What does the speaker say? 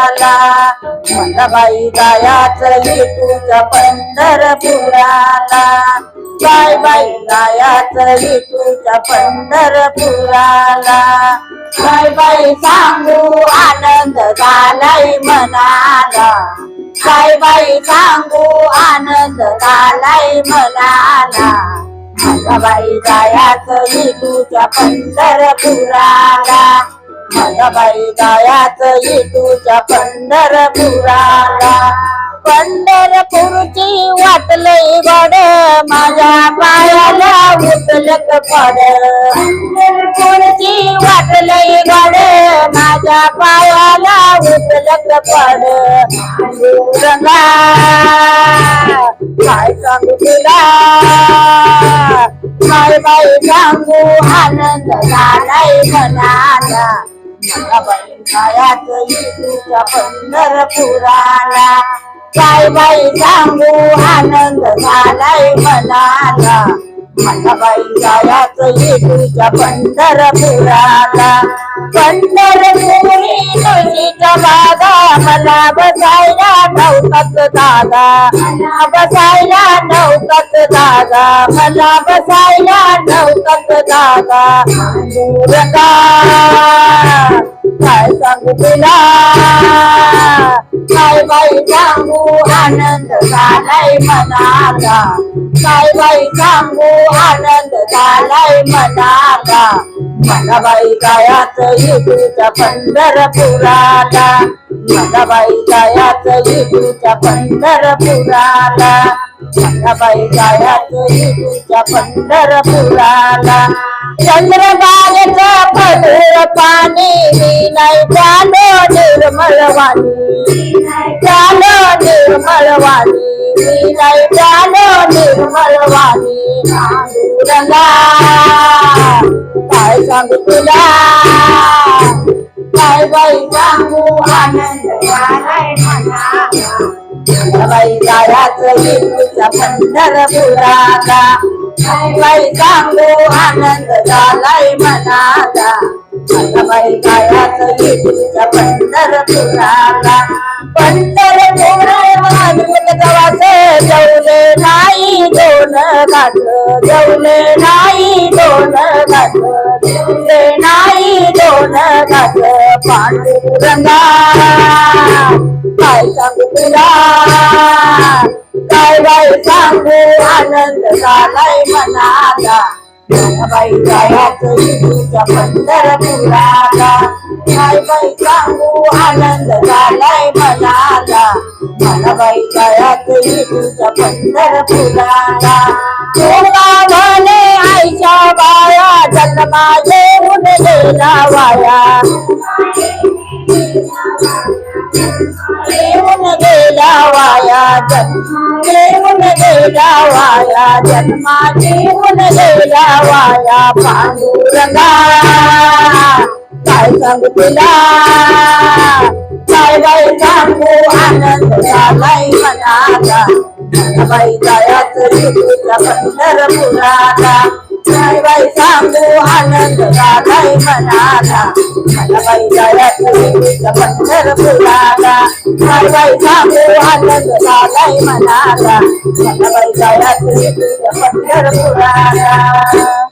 पंढरपुराला मला बाई जायाचं विठूच्या पंढरपुराला काय बाई जायाचं विठूच्या पंढरपुराला काय बाई सांगू आनंद झालाय मनाला काय बाई सांगू आनंद झालाय मनाला मला बाई जायाचं विठूच्या पंढरपुराला मला बाई जायाचं विठूच्या पंढरपुराला पंढरपूरची वाटलंय गड माझ्या पायाला उतलक पड पंढरपूरची वाटलंय गड माझ्या पायाला उतलक पड रंगा काय सांगू तुला काय बाई सांगू आनंद झालाय मनाला मला बाई जायाचं विठूच्या पंढरपुराला काय बाई सांगू आनंद झालाय मनाला मला बाई जायाचं विठूच्या पंढरपुराला पंढरपुरी तुळशीच्या बागा मला बसायला नव्हताच दादा मला बसायला नव्हताच दादा मला बसायला नव्हताच दादा रंगा काय सांगू तुला काय बाई सांगू आनंद झालाय मनाला काय बाई सांगू आनंद झालाय मनाला मला बाई जायाचं विठूच्या पंढरपुराला मला बाई जायाचं विठूच्या पंढरपुराला मला बाई जायाचं विठूच्या पंढरपुराला चंद्रभागेचं पदर पाणी मी नाही चालो निर्मळवाणी चालो निर्मळवाणी मी नाही चालो निर्मळवाणी रंगा काय सांगू तुला काय बाई सांगू आनंद झालाय मनाला बाई जायाचं विठूच्या पंढरपुराला काय बाई सांगू आनंद झालाय मनाला मला बाई जायाचं विठूच्या पंढरपुराला पंढरपूर गवाचं जेवले नाही दोन घाट जेवले नाही दोन घाट जेवले नाही दोन घाट पांडुरंगा काय सांगू तुला काय बाई सांगू आनंद झालाय मनाला मला बाई जायाचं विठूच्या पंढरपुराला काय बाई सांगू आनंद झालाय मनाला मला बाई जायाचं विठूच्या पंढरपुराला तुका म्हणे आईच्या बाया जन्मा येऊन गेला वाया येऊन गेला वाया येऊन गेला वाया जन्मा येऊन गेला वाया पांडुरंगा काय सांगू तुला काय बाई सांगू आनंद झालाय मनाला मला बाई जायाचं विठूच्या पंढरपुराला काय बाई सांगू आनंद झालाय मनाला मला बाई जायाचं विठूच्या पंढरपुराला काय बाई सांगू आनंद झालाय मनाला मला बाई जायाचं विठूच्या पंढरपुराला